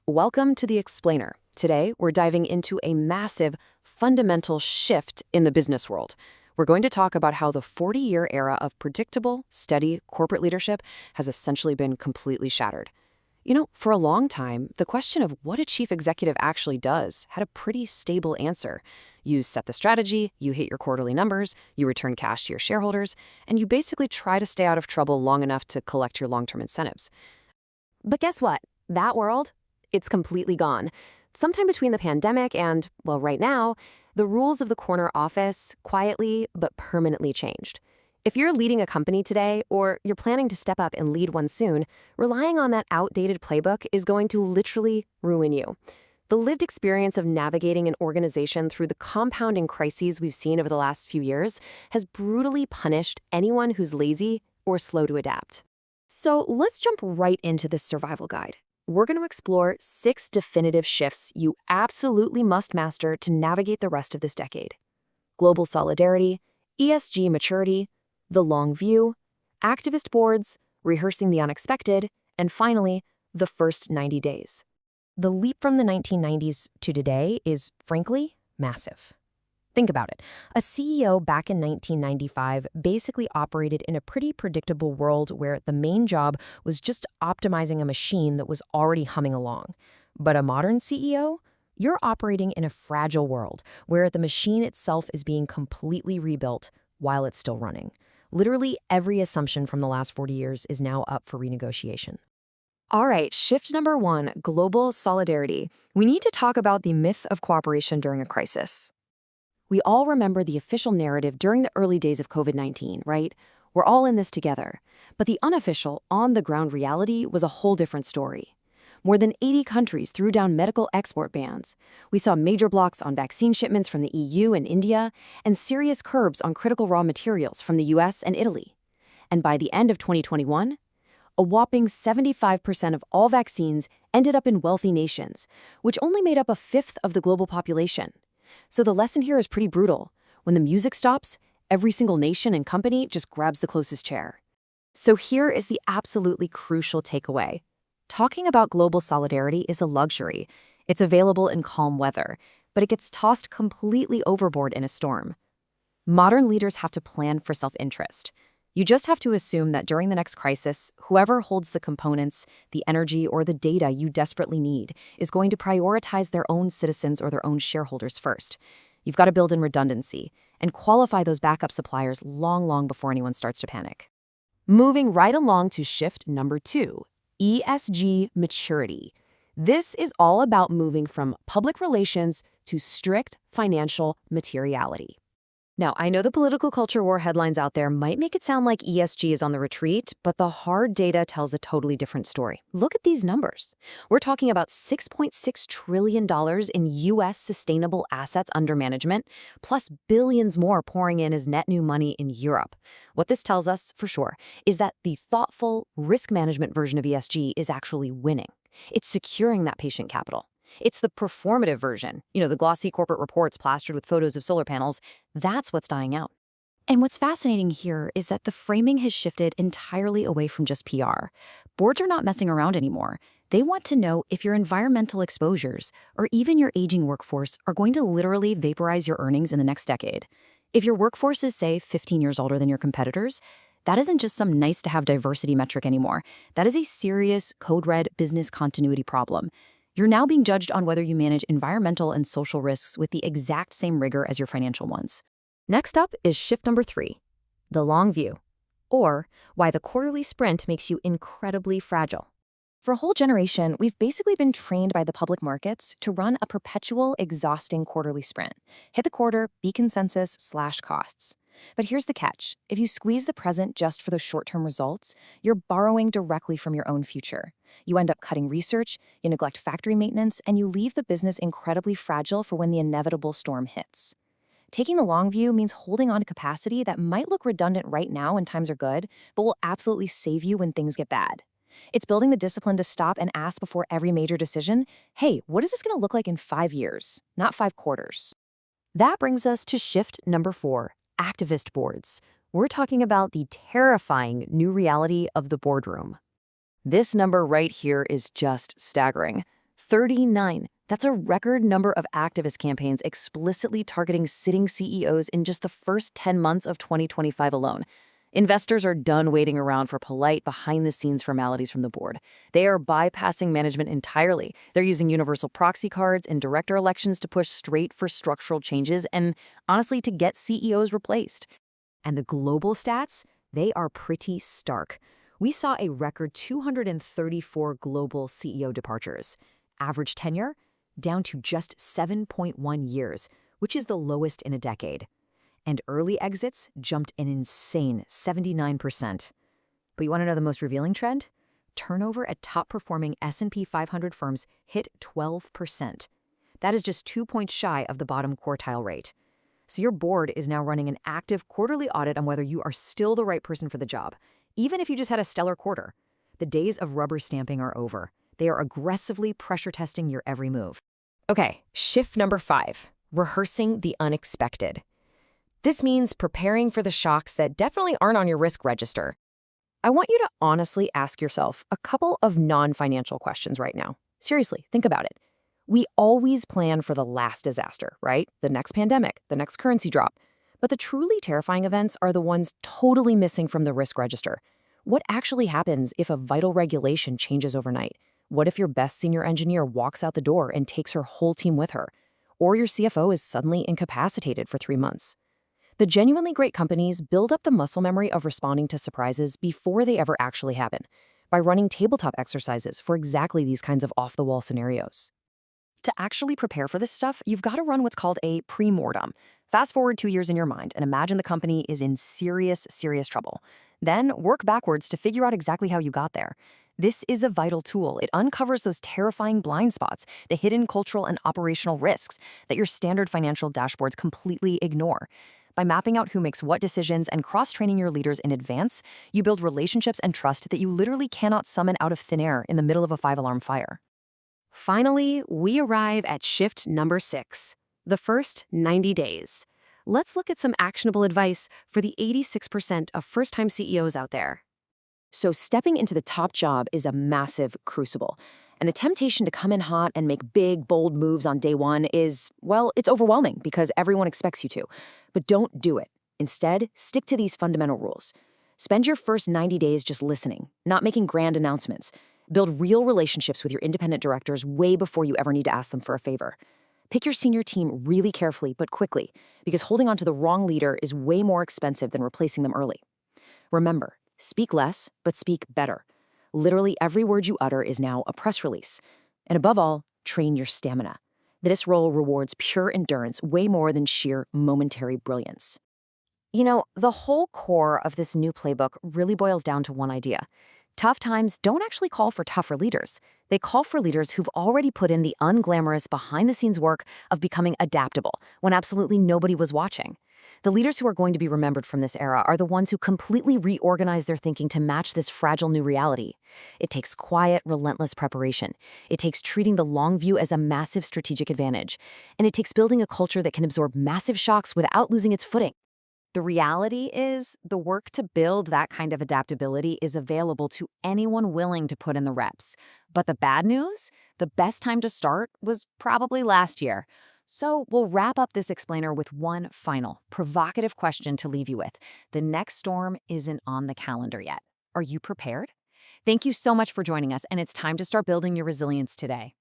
Welcome to The Explainer. Today, we're diving into a massive, fundamental shift in the business world. We're going to talk about how the 40-year era of predictable, steady corporate leadership has essentially been completely shattered. For a long time, the question of what a chief executive actually does had a pretty stable answer. You set the strategy, you hit your quarterly numbers, you return cash to your shareholders, and you basically try to stay out of trouble long enough to collect your long-term incentives. But guess what? That world, it's completely gone. Sometime between the pandemic and, well, right now, the rules of the corner office quietly but permanently changed. If you're leading a company today, or you're planning to step up and lead one soon, relying on that outdated playbook is going to literally ruin you. The lived experience of navigating an organization through the compounding crises we've seen over the last few years has brutally punished anyone who's lazy or slow to adapt. So let's jump right into this survival guide. We're going to explore 6 definitive shifts you absolutely must master to navigate the rest of this decade. Global solidarity, ESG maturity, the long view, activist boards, rehearsing the unexpected, and finally, the first 90 days. The leap from the 1990s to today is, frankly, massive. Think about it. A CEO back in 1995 basically operated in a pretty predictable world where the main job was just optimizing a machine that was already humming along. But a modern CEO? You're operating in a fragile world where the machine itself is being completely rebuilt while it's still running. Literally every assumption from the last 40 years is now up for renegotiation. All right, shift number 1, global solidarity. We need to talk about the myth of cooperation during a crisis. We all remember the official narrative during the early days of COVID-19, right? We're all in this together. But the unofficial, on-the-ground reality was a whole different story. More than 80 countries threw down medical export bans. We saw major blocks on vaccine shipments from the EU and India, and serious curbs on critical raw materials from the US and Italy. And by the end of 2021, a whopping 75% of all vaccines ended up in wealthy nations, which only made up a fifth of the global population. So the lesson here is pretty brutal. When the music stops, every single nation and company just grabs the closest chair. So here is the absolutely crucial takeaway. Talking about global solidarity is a luxury. It's available in calm weather, but it gets tossed completely overboard in a storm. Modern leaders have to plan for self-interest. You just have to assume that during the next crisis, whoever holds the components, the energy, or the data you desperately need is going to prioritize their own citizens or their own shareholders first. You've got to build in redundancy and qualify those backup suppliers long before anyone starts to panic. Moving right along to shift number 2. ESG maturity. This is all about moving from public relations to strict financial materiality. Now, I know the political culture war headlines out there might make it sound like ESG is on the retreat, but the hard data tells a totally different story. Look at these numbers. We're talking about $6.6 trillion in U.S. sustainable assets under management, plus billions more pouring in as net new money in Europe. What this tells us, for sure, is that the thoughtful, risk management version of ESG is actually winning. It's securing that patient capital. It's the performative version, the glossy corporate reports plastered with photos of solar panels. That's what's dying out. And what's fascinating here is that the framing has shifted entirely away from just PR. Boards are not messing around anymore. They want to know if your environmental exposures, or even your aging workforce, are going to literally vaporize your earnings in the next decade. If your workforce is, say, 15 years older than your competitors, that isn't just some nice-to-have diversity metric anymore. That is a serious, code-red business continuity problem. You're now being judged on whether you manage environmental and social risks with the exact same rigor as your financial ones. Next up is shift number 3, the long view, or why the quarterly sprint makes you incredibly fragile. For a whole generation, we've basically been trained by the public markets to run a perpetual, exhausting quarterly sprint. Hit the quarter, beat consensus/costs. But here's the catch. If you squeeze the present just for those short-term results, you're borrowing directly from your own future. You end up cutting research, you neglect factory maintenance, and you leave the business incredibly fragile for when the inevitable storm hits. Taking the long view means holding on to capacity that might look redundant right now when times are good, but will absolutely save you when things get bad. It's building the discipline to stop and ask before every major decision, hey, what is this going to look like in 5 years, not 5 quarters? That brings us to shift number 4, activist boards. We're talking about the terrifying new reality of the boardroom. This number right here is just staggering. 39. That's a record number of activist campaigns explicitly targeting sitting CEOs in just the first 10 months of 2025 alone. Investors are done waiting around for polite, behind-the-scenes formalities from the board. They are bypassing management entirely. They're using universal proxy cards and director elections to push straight for structural changes and, honestly, to get CEOs replaced. And the global stats? They are pretty stark. We saw a record 234 global CEO departures. Average tenure? Down to just 7.1 years, which is the lowest in a decade. And early exits jumped an insane 79%. But you want to know the most revealing trend? Turnover at top-performing S&P 500 firms hit 12%. That is just 2 points shy of the bottom quartile rate. So your board is now running an active quarterly audit on whether you are still the right person for the job, even if you just had a stellar quarter. The days of rubber stamping are over. They are aggressively pressure testing your every move. Okay, shift number 5, rehearsing the unexpected. This means preparing for the shocks that definitely aren't on your risk register. I want you to honestly ask yourself a couple of non-financial questions right now. Seriously, think about it. We always plan for the last disaster, right? The next pandemic, the next currency drop. But the truly terrifying events are the ones totally missing from the risk register. What actually happens if a vital regulation changes overnight? What if your best senior engineer walks out the door and takes her whole team with her? Or your CFO is suddenly incapacitated for 3 months? The genuinely great companies build up the muscle memory of responding to surprises before they ever actually happen, by running tabletop exercises for exactly these kinds of off-the-wall scenarios. To actually prepare for this stuff, you've got to run what's called a pre-mortem. Fast forward 2 years in your mind and imagine the company is in serious trouble. Then work backwards to figure out exactly how you got there. This is a vital tool. It uncovers those terrifying blind spots, the hidden cultural and operational risks that your standard financial dashboards completely ignore. By mapping out who makes what decisions and cross-training your leaders in advance, you build relationships and trust that you literally cannot summon out of thin air in the middle of a 5-alarm fire. Finally, we arrive at shift number 6, the first 90 days. Let's look at some actionable advice for the 86% of first-time CEOs out there. So stepping into the top job is a massive crucible. And the temptation to come in hot and make big, bold moves on day one is, well, it's overwhelming because everyone expects you to. But don't do it. Instead, stick to these fundamental rules. Spend your first 90 days just listening, not making grand announcements. Build real relationships with your independent directors way before you ever need to ask them for a favor. Pick your senior team really carefully but quickly, because holding on to the wrong leader is way more expensive than replacing them early. Remember, speak less, but speak better. Literally every word you utter is now a press release. And above all, train your stamina. This role rewards pure endurance way more than sheer momentary brilliance. You know, the whole core of this new playbook really boils down to one idea. Tough times don't actually call for tougher leaders. They call for leaders who've already put in the unglamorous behind-the-scenes work of becoming adaptable when absolutely nobody was watching. The leaders who are going to be remembered from this era are the ones who completely reorganize their thinking to match this fragile new reality. It takes quiet, relentless preparation. It takes treating the long view as a massive strategic advantage. And it takes building a culture that can absorb massive shocks without losing its footing. The reality is, the work to build that kind of adaptability is available to anyone willing to put in the reps. But the bad news? The best time to start was probably last year. So we'll wrap up this explainer with one final, provocative question to leave you with. The next storm isn't on the calendar yet. Are you prepared? Thank you so much for joining us, and it's time to start building your resilience today.